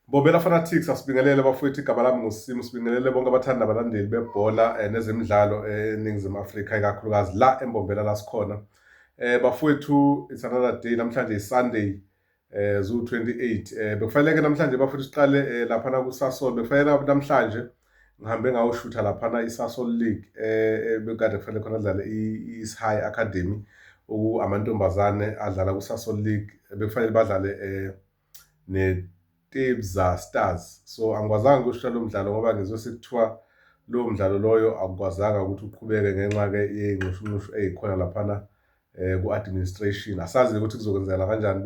Bombela Fanatics asibingelele bafowethu, igama lami nguSimo. Sibingelele bonke abathanda abalandeli bebhola nezemidlalo eNingizimu Afrika, ikakhulukazi la eMbombela la sikhona. Bafowethu, it's another day. Namhlanje Sunday, zu-28. Bekufanele-ke namhlanje bafowethu siqale laphana kuSasol. Bekufanele namhlanje ngihambe ngawushutha laphana iSasol League bekade kufanele khona adlale i-East High Academy, amantombazane adlala kuSasol League. Bekufanele badlale neTebza Stars. So angikwazanga ukusho lo mdlalo ngoba ngizwe sekuthiwa lowo mdlalo loyo akukwazanga ukuthi uqhubeke ngenxa-ke yey'nxushunxushu ey'khona laphana ku-administration. Asazi ukuthi kuzokwenzela kanjani.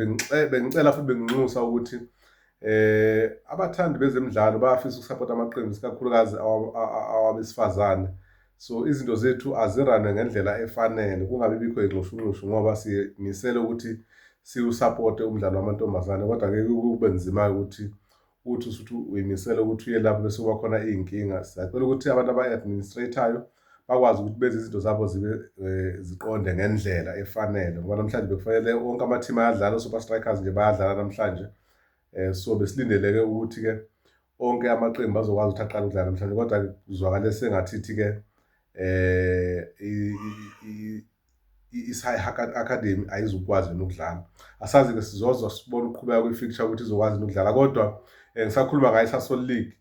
Bengicela futhi benginxusa ukuthi abathandi bezemidlalo bayafisa ukusapota amaqembu, isikakhulukazi awabesifazane. So izinto zethu aziranwe ngendlela efanele, kungabi bikho iy'nxushunxushu ngoba simisele ukuthi siwusapote umdlalo wamantombazane. Kodwa-ke kube nzima-ke ukuthi uthi usuthi uyimisele ukuthi uye lapho bese kuba khona iy'nkinga. Siyacela ukuthi abantu aba-administrate-ayo bakwazi ukuthi benze izinto zabo zibe ziqonde ngendlela efanele, ngoba namhlanje bekufanele wonke ama-team ayadlala, o-Super Strikers nje bayadlala namhlanje. So besilindeleke ukuthi-ke onke amaqembu azokwazi ukuthi aqale ukudlala namhlanje, kodwa-ke kuzwakale sengathithi-ke i-High Academy ayizukwazi nokudlala. Asazi-ke sizozwa sibona ukuqhubeka kwe-fixture ukuthi izokwazi nokudlala, kodwa ngisakhuluma ngayo i-Sasol League.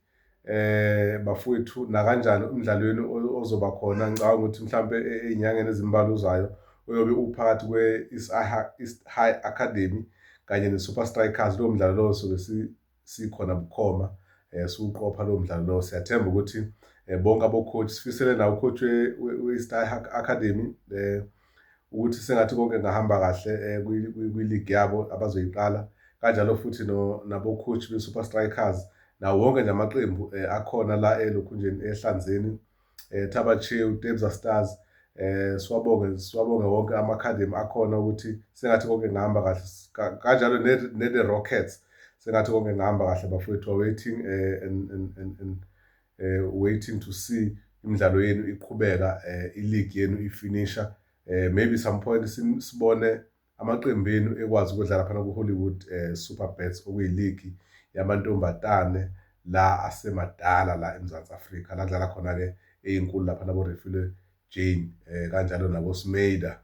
Bafowethu, nakanjani umdlalweni ozoba khona, ngicabanga ukuthi mhlampe ey'nyangeni ezimbalwa uzayo uyobe uphakathi kwe-East High Academy kanye ne-Super Strikers. Lowo mdlalo lowo sobe sikhona bukhoma, siwuqopha lowo mdlalo lowo. Siyathemba ukuthi bonke abo-coach, sifisele nawo u-coach we-East High Academy ukuthi sengathi konke kungahamba kahle kwi-league yabo abazoyiqala, kanjalo futhi nabo-coach be-Super Strikers, nawo wonke nje amaqembu akhona la elokhunjeni eHlanzeni, Thaba Chew, Tebza Stars. Siwabonge wonke ama-academy akhona ukuthi sengathi konke kungahamba kahle, kanjalo ne-The Rockets, sengathi konke kungahamba kahle bafowethu. Waiting and waiting to see imidlalo yenu iqhubeka, i-league yenu ifinisha. Maybe some point sibone amaqembu enu ekwazi ukudlala phana ku-Hollywood Superbets, okuyi-league yamantombazane la asemadala la eMzansi Afrika, la kudlala khona-ke ey'nkulu lapha nabo-Refilwe Jane, kanjalo nabo-Smeida.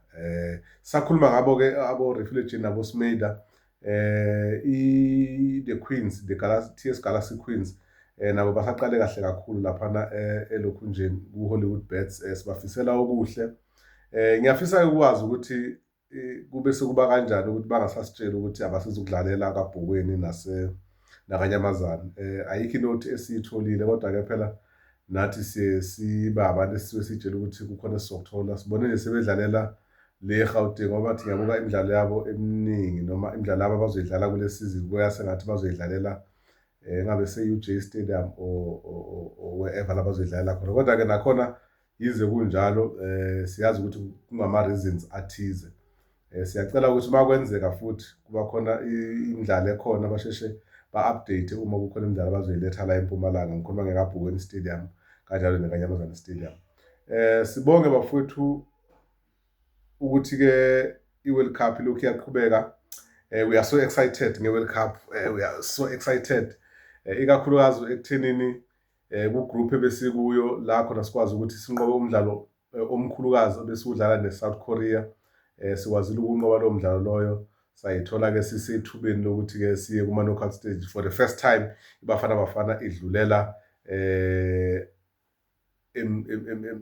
Sakhuluma ngabo-ke abo-Refilwe Jane nabo-Smeida, the Queens, TS Galaxy Queens, nabo basaqale kahle kakhulu laphana elokhunjeni ku-Hollywood Bets. Sibafisela okuhle. Ngiyafisa ukwazi ukuthi kube sekuba kanjani ukuthi bangasasitsheli ukuthi abasizukudlalela kaBhokweni naKanyamazane. Ayikho inothi esiyitholile, kodwa-ke phela nathi siba abantu esisuke sitshela ukuthi kukhona esizokuthola. Sibone nje sebedlalela le Gauteng, ngoba bathi ngiyabuka imidlalo yabo eminingi, noma imidlalo yabo abazoyidlala kule season kuya sengathi bazoyidlalela ngabe se-UJ Stadium or wherever la bazoyidlalela khona. Kodwa-ke nakhona yize kunjalo siyazi ukuthi kungama-reasons athize. Siyacela ukuthi uma kwenzeka futhi kuba khona imidlalo ekhona basheshe ba-update uma kukhona imidlalo abazoyiletha la eMpumalanga. Ngikhuluma ngekaBhokweni Stadium kanjalo neKanyamazane Stadium. Sibonge bafowethu ukuthi-ke i-World Cup ilokhu iyaqhubeka. We are so excited nge-World Cup. We are so excited, ikakhulukazi ekuthenini ku-group ebesikuyo la khona sikwazi ukuthi sinqobe umdlalo omkhulukazi obesiwudlala ne-South Korea. Sikwazile ukunqoba lowo mdlalo loyo, sayithola-ke sisethubeni lokuthi-ke siye kuma-knockout stage for the first time. iBafana Bafana idlulela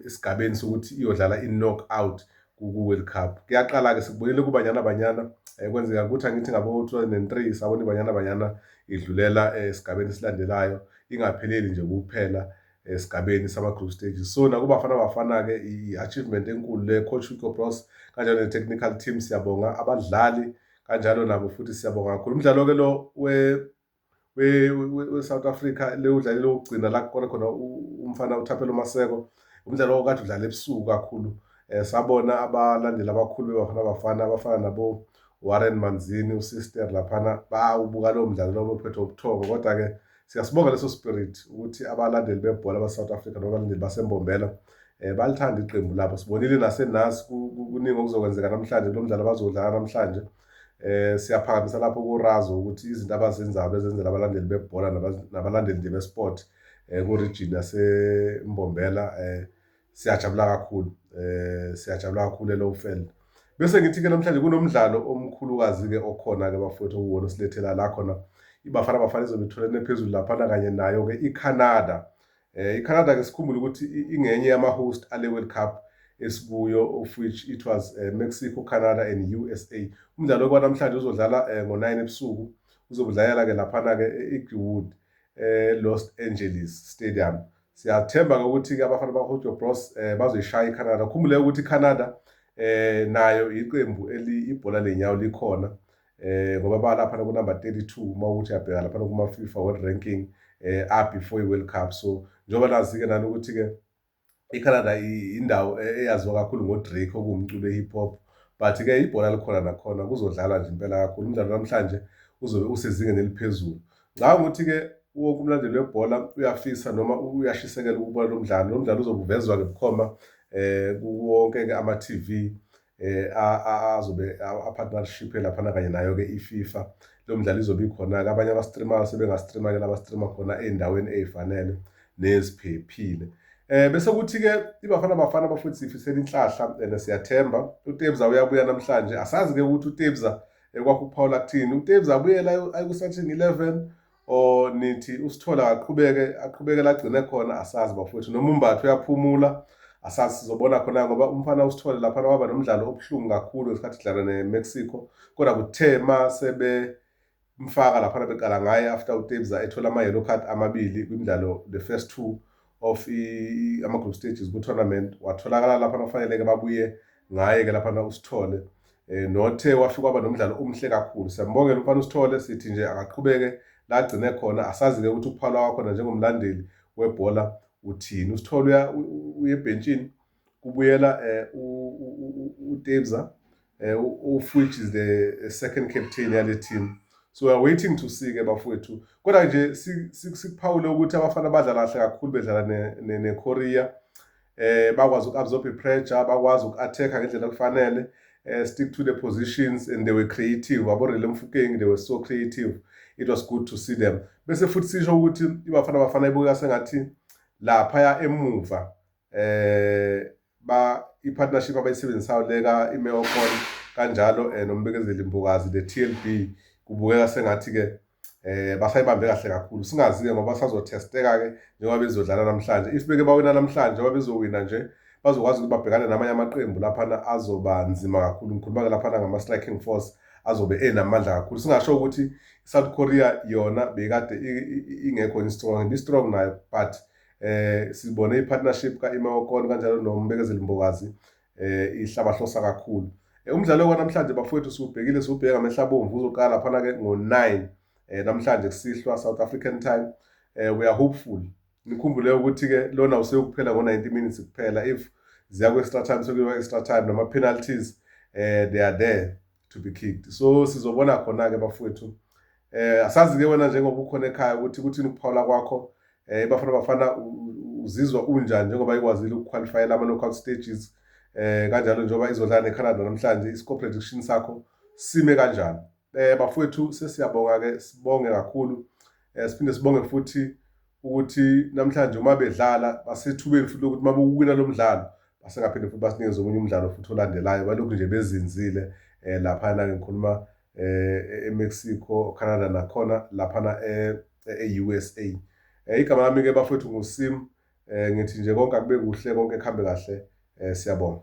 esigabeni sokuthi iyodlala i-knockout ku-World Cup. Kuyaqala-ke sikubonile kuBanyana Banyana, kwenzeka ukuthi angithi ngabo-2003 sabona iBanyana Banyana idlulela esigabeni esilandelayo, ingapheleli nje kuphela esigabeni sama-group stages. So nakuBafana Bafana-ke i-achievement enkulu le. Coach Hugo Broos kanjalo ne-technical team siyabonga, abadlali kanjalo nabo futhi siyabonga kakhulu. Umdlalo-ke lo we-South Africa le udlalele wokugcina la kukhona khona umfana uThapelo Maseko, umdlalo okade udlala ebusuku kakhulu. Sabona abalandeli abakhulu beBafana Bafana abafana nabo Warren Manzini, uSister laphana, bawubuka lowo mdlalo lowo bephethwe ubuthongo. Kodwa-ke siyasibonga leso spirit ukuthi abalandeli bebhola ba-South Africa noma abalandeli baseMbombela balithanda iqembu labo. Sibonile nasenasi kuningi okuzokwenzeka namhlanje kulo mdlalo abazowudlala namhlanje. Siyaphakamisa lapho kuRazo ukuthi izinto abazenzayo bezenzela abalandeli bebhola nabalandeli nje besport ku-region yaseMbombela siyajabula kakhulu. Siyajabula kakhulu eLowveld. Bese ngithi-ke namhlanje kunomdlalo omkhulukazi-ke okhona-ke bafowethu okuwona osilethela la khona iBafana Bafana izobe itholene phezulu laphana kanye nayo-ke iCanada. ICanada-ke sikhumbule ukuthi ingenye yama-host ale World Cup esikuyo, of which it was Mexico, Canada and USA. Umdlalo kwanamhlanje uzodlala ngo-9 ebusuku, uzobudlalela-ke laphana-ke eGlenwood Los Angeles Stadium. Siyathemba-ke ukuthi-ke abafana bakwaHojo Bros bazoyishaya iCanada. Khumbule ukuthi iCanada nayo iqembu ibhola lenyawo likhona ngoba balaphana kunumber 32 uma ukuthi uyabheka laphana kuma-FIFA World Ranking before i-World Cup. So njengoba nazi-ke nani ukuthi-ke iCanada indawo eyaziwa kakhulu ngoDrake okuwumculo we-hip hop, but-ke ibhola likhona nakhona kuzodlala nje impela kakhulu. Umdlalo namhlanje uzobe usezingeni eliphezulu. Ngicabanga ukuthi-ke wonke umlandeli webhola uyafisa noma uyashisekela ukubona lo mdlalo. Lo mdlalo uzobe uvezwa-ke bukhoma kuwonke-ke ama-TV azobe a-partnership laphana kanye nayo-ke iFIFA. Lo mdlalo izobe ikhona-ke, abanye aba-streamayo sebenga-streama-ke laba-streama khona ey'ndaweni ey'fanele neziphephile. Bese kuthi-ke iBafana Bafana bafowethu siyifisela inhlahla and siyathemba uTebza uyabuya namhlanje. Asazi-ke ukuthi uTebza kwakho uPaul akuthini. uTebza abuyela ayiku-starting 11 or nithi uSithola aqhubeke la agcine khona, asazi bafowethu. Noma uMbatha uyaphumula, asazi, sizobona khona ngoba umfana uSithola laphana waba nomdlalo obuhlungu kakhulu ngesikhathi idlala neMexico, kodwa kuthe ma sebemfaka laphana beqala ngaye after uTebza ethola ama-yellow card amabili kwimidlalo, the first 2 of ama-group stages ku-tournament, watholakala laphana kufanele-ke babuye ngaye-ke laphana uSithole nothe wafika waba nomdlalo omuhle kakhulu. Siyambongela umfana uSithole, sithi nje akaqhubeke la agcine khona. Asazi-ke ukuthi ukuphala wakhona njengomlandeli webhola uthini. uSithole uye ebhentshini, kubuyela uTebza which is the second captain yale team. So we are waiting to see-ke bafowethu. Kodwa nje sikuphawule ukuthi abafana badlala kahle kakhulu bedlala neKorea. Bakwazi uku-absorb i-pressure, bakwazi uku-attack ngendlela kufanele, stick to the positions, and they were creative. Abo-Relay Mofokeng, they were so creative. It was good to see them. Bese futhi sisho ukuthi iBafana Bafana ibukeka sengathi laphaya emuva i-partnership abayisebenzisayo leka iMeokon kanjalo nombekezeli Mbukazi, the TLB, kubukeka sengathi-ke basayibambe kahle kakhulu. Singazi-ke ngoba sazothesteka-ke njengoba bezodlala namhlanje. If beke bawina namhlanje ngoba bezowina nje, bazokwazi ukuthi babhekane namanye amaqembu laphana azoba nzima kakhulu. Ngikhuluma-ke laphana ngama-striking force azobe enamandla kakhulu. Singasho ukuthi iSouth Korea yona bekade ingekho strong, bi-strong nayo, but sibone i-partnership ka-Imeokon kanjalo nombekezeli Mbukazi ihlabahlosa kakhulu. Umdlalo kwanamhlanje bafowethu siwubheka ngamehla abomvu, uzoqala laphana-ke ngo-9 namhlanje kusihlwa South African time. We are hopeful. Nikhumbule ukuthi-ke lona usekuphela ngo-90 minutes kuphela. If ziya ku-extra time sekuyiwa extra time nama-penalties they are there to be kicked. So sizobona khona-ke bafowethu. Asazi-ke wena njengoba ukhona ekhaya ukuthi kuthini ukuphawula kwakho. iBafana Bafana uzizwa unjani njengoba ikwazile ukuqualifyela ama-knockout stages kanjalo njengoba izodlala neCanada namhlanje, i-score prediction sakho sime kanjani? Bafowethu sesiyabonga-ke, sibonge kakhulu. Siphinde sibonge futhi ukuthi namhlanje uma bedlala basethubeni futhi lokuthi uma bewuwina lo mdlalo basengaphinde futhi basinikeze omunye umdlalo futhi olandelayo. Balokhu nje bezinzile laphana-ke ngikhuluma eMexico, Canada nakhona laphana e-USA. Igama lami-ke bafowethu nguSim. Ngithi nje konke akube kuhle, konke kuhambe kahle. Siyabonga.